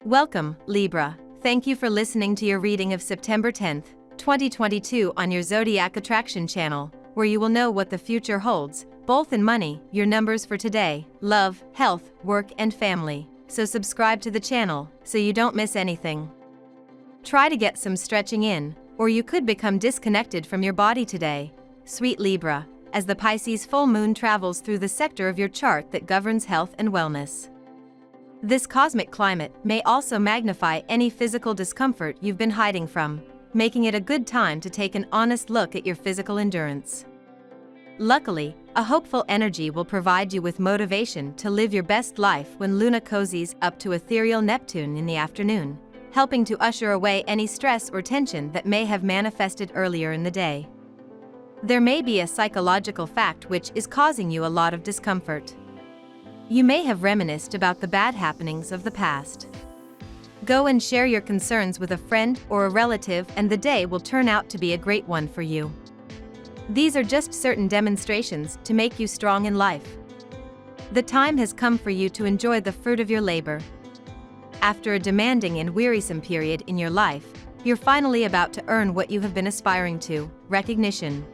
Welcome, Libra. Thank you for listening to your reading of September 10th, 2022 on your Zodiac Attraction channel, where you will know what the future holds, both in money, your numbers for today, love, health, work and family. So subscribe to the channel, so you don't miss anything. Try to get some stretching in, or you could become disconnected from your body today, sweet Libra, as the Pisces full moon travels through the sector of your chart that governs health and wellness. This cosmic climate may also magnify any physical discomfort you've been hiding from, making it a good time to take an honest look at your physical endurance. Luckily, a hopeful energy will provide you with motivation to live your best life when Luna cozies up to ethereal Neptune in the afternoon, helping to usher away any stress or tension that may have manifested earlier in the day. There may be a psychological fact which is causing you a lot of discomfort. You may have reminisced about the bad happenings of the past. Go and share your concerns with a friend or a relative, and the day will turn out to be a great one for you. These are just certain demonstrations to make you strong in life. The time has come for you to enjoy the fruit of your labor. After a demanding and wearisome period in your life, you're finally about to earn what you have been aspiring to: recognition.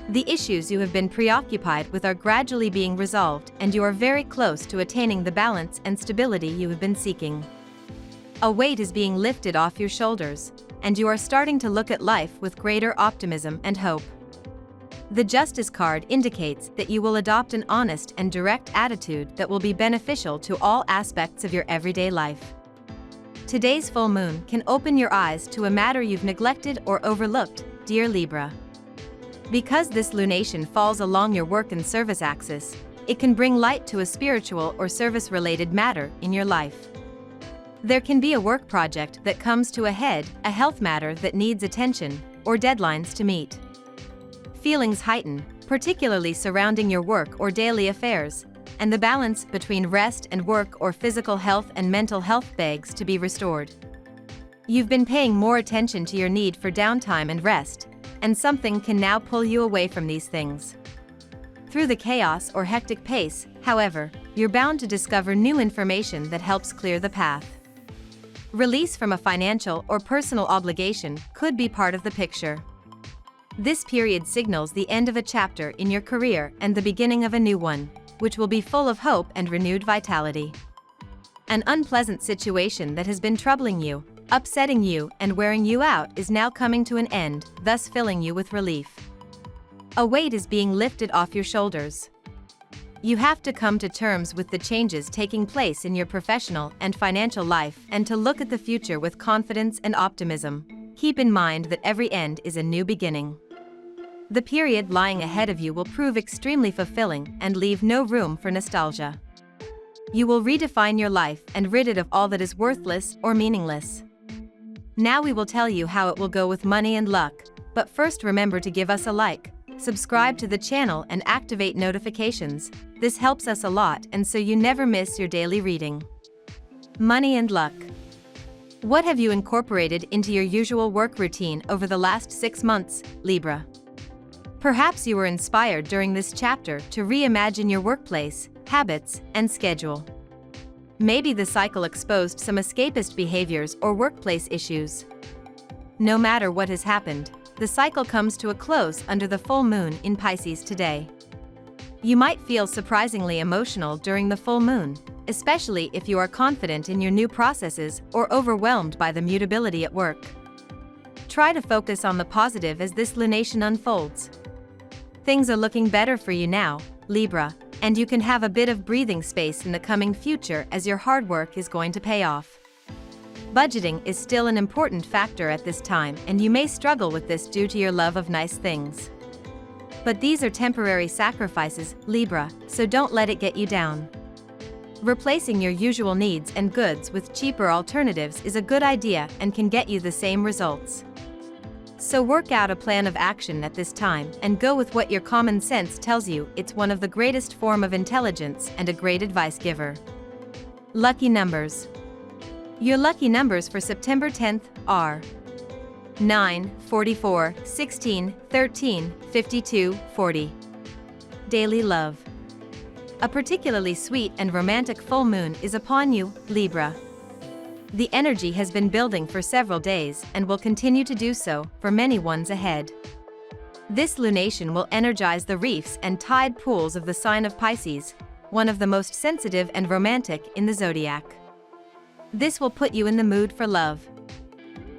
The issues you have been preoccupied with are gradually being resolved, and you are very close to attaining the balance and stability you have been seeking. A weight is being lifted off your shoulders, and you are starting to look at life with greater optimism and hope. The Justice card indicates that you will adopt an honest and direct attitude that will be beneficial to all aspects of your everyday life. Today's full moon can open your eyes to a matter you've neglected or overlooked, dear Libra. Because this lunation falls along your work and service axis, it can bring light to a spiritual or service-related matter in your life. There can be a work project that comes to a head, a health matter that needs attention, or deadlines to meet. Feelings heighten, particularly surrounding your work or daily affairs, and the balance between rest and work or physical health and mental health begs to be restored. You've been paying more attention to your need for downtime and rest, and something can now pull you away from these things. Through the chaos or hectic pace, however, you're bound to discover new information that helps clear the path. Release from a financial or personal obligation could be part of the picture. This period signals the end of a chapter in your career and the beginning of a new one, which will be full of hope and renewed vitality. An unpleasant situation that has been troubling you, upsetting you, and wearing you out is now coming to an end, thus filling you with relief. A weight is being lifted off your shoulders. You have to come to terms with the changes taking place in your professional and financial life and to look at the future with confidence and optimism. Keep in mind that every end is a new beginning. The period lying ahead of you will prove extremely fulfilling and leave no room for nostalgia. You will redefine your life and rid it of all that is worthless or meaningless. Now we will tell you how it will go with money and luck, but first remember to give us a like, subscribe to the channel and activate notifications. This helps us a lot, and so you never miss your daily reading. Money and luck. What have you incorporated into your usual work routine over the last 6 months, Libra? Perhaps you were inspired during this chapter to reimagine your workplace, habits, and schedule. Maybe the cycle exposed some escapist behaviors or workplace issues. No matter what has happened, the cycle comes to a close under the full moon in Pisces today. You might feel surprisingly emotional during the full moon, especially if you are confident in your new processes or overwhelmed by the mutability at work. Try to focus on the positive as this lunation unfolds. Things are looking better for you now, Libra, and you can have a bit of breathing space in the coming future as your hard work is going to pay off. Budgeting is still an important factor at this time, and you may struggle with this due to your love of nice things. But these are temporary sacrifices, Libra, so don't let it get you down. Replacing your usual needs and goods with cheaper alternatives is a good idea and can get you the same results. So work out a plan of action at this time and go with what your common sense tells you. It's one of the greatest form of intelligence and a great advice giver. Lucky numbers. Your lucky numbers for September 10th are 9, 44, 16, 13, 52, 40. Daily love. A particularly sweet and romantic full moon is upon you, Libra. The energy has been building for several days and will continue to do so for many ones ahead. This lunation will energize the reefs and tide pools of the sign of Pisces, one of the most sensitive and romantic in the zodiac. This will put you in the mood for love.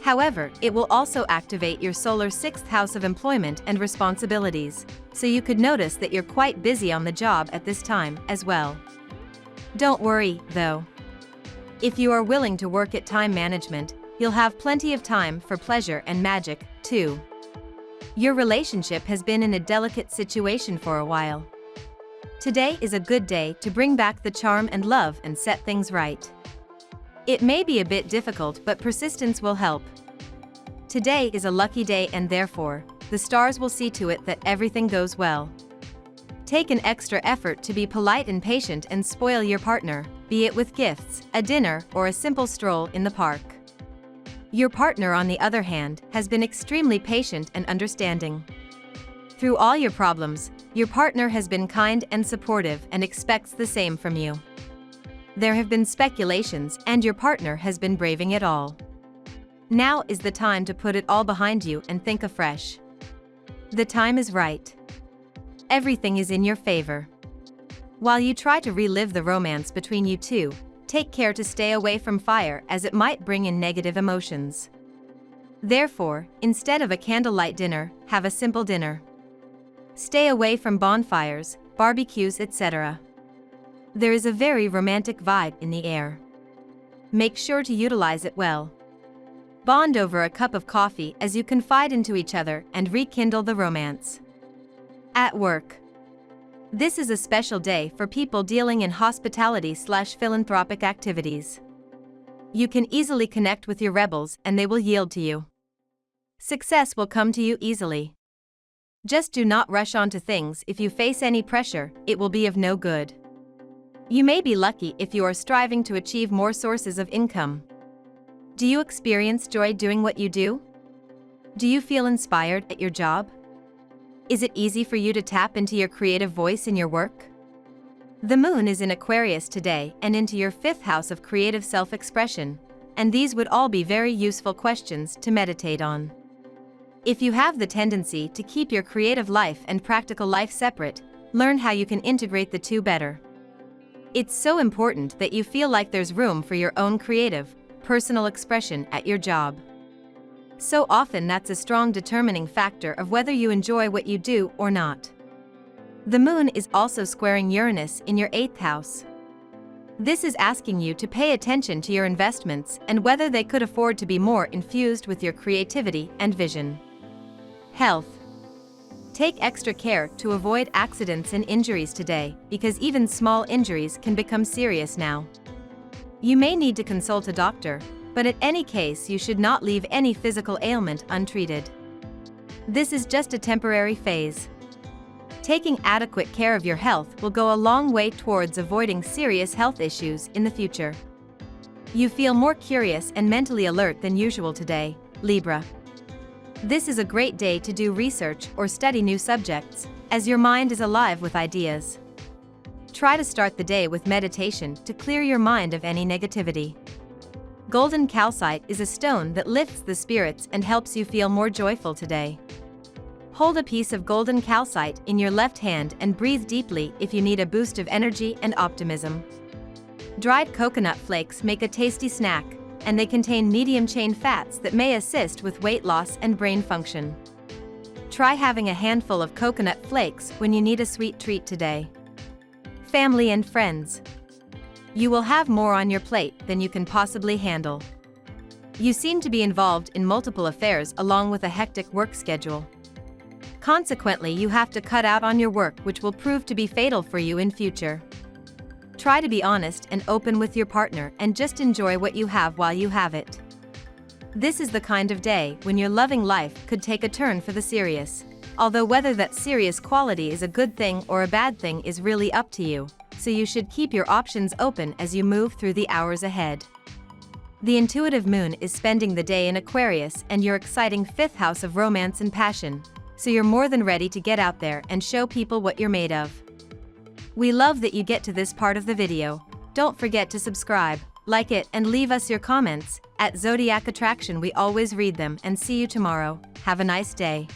However, it will also activate your solar 6th house of employment and responsibilities, so you could notice that you're quite busy on the job at this time as well. Don't worry, though. If you are willing to work at time management, you'll have plenty of time for pleasure and magic, too. Your relationship has been in a delicate situation for a while. Today is a good day to bring back the charm and love and set things right. It may be a bit difficult, but persistence will help. Today is a lucky day and therefore, the stars will see to it that everything goes well. Take an extra effort to be polite and patient and spoil your partner, be it with gifts, a dinner, or a simple stroll in the park. Your partner, on the other hand, has been extremely patient and understanding. Through all your problems, your partner has been kind and supportive and expects the same from you. There have been speculations and your partner has been braving it all. Now is the time to put it all behind you and think afresh. The time is right. Everything is in your favor. While you try to relive the romance between you two, take care to stay away from fire as it might bring in negative emotions. Therefore, instead of a candlelight dinner, have a simple dinner. Stay away from bonfires, barbecues, etc. There is a very romantic vibe in the air. Make sure to utilize it well. Bond over a cup of coffee as you confide into each other and rekindle the romance. At work. This is a special day for people dealing in hospitality/philanthropic activities. You can easily connect with your rebels and they will yield to you. Success will come to you easily. Just do not rush onto things. If you face any pressure, it will be of no good. You may be lucky if you are striving to achieve more sources of income. Do you experience joy doing what you do? Do you feel inspired at your job? Is it easy for you to tap into your creative voice in your work? The moon is in Aquarius today and into your 5th house of creative self-expression, and these would all be very useful questions to meditate on. If you have the tendency to keep your creative life and practical life separate, learn how you can integrate the two better. It's so important that you feel like there's room for your own creative, personal expression at your job. So often that's a strong determining factor of whether you enjoy what you do or not. The moon is also squaring Uranus in your 8th house. This is asking you to pay attention to your investments and whether they could afford to be more infused with your creativity and vision. Health. Take extra care to avoid accidents and injuries today, because even small injuries can become serious now. You may need to consult a doctor, but in any case you should not leave any physical ailment untreated. This is just a temporary phase. Taking adequate care of your health will go a long way towards avoiding serious health issues in the future. You feel more curious and mentally alert than usual today, Libra. This is a great day to do research or study new subjects, as your mind is alive with ideas. Try to start the day with meditation to clear your mind of any negativity. Golden calcite is a stone that lifts the spirits and helps you feel more joyful today. Hold a piece of golden calcite in your left hand and breathe deeply if you need a boost of energy and optimism. Dried coconut flakes make a tasty snack, and they contain medium-chain fats that may assist with weight loss and brain function. Try having a handful of coconut flakes when you need a sweet treat today. Family and friends. You will have more on your plate than you can possibly handle. You seem to be involved in multiple affairs along with a hectic work schedule. Consequently, you have to cut out on your work, which will prove to be fatal for you in future. Try to be honest and open with your partner and just enjoy what you have while you have it. This is the kind of day when your loving life could take a turn for the serious, although whether that serious quality is a good thing or a bad thing is really up to you, so you should keep your options open as you move through the hours ahead. The intuitive moon is spending the day in Aquarius and your exciting 5th house of romance and passion, so you're more than ready to get out there and show people what you're made of. We love that you get to this part of the video. Don't forget to subscribe, Like it and leave us your comments. At Zodiac Attraction we always read them, and see you tomorrow. Have a nice day.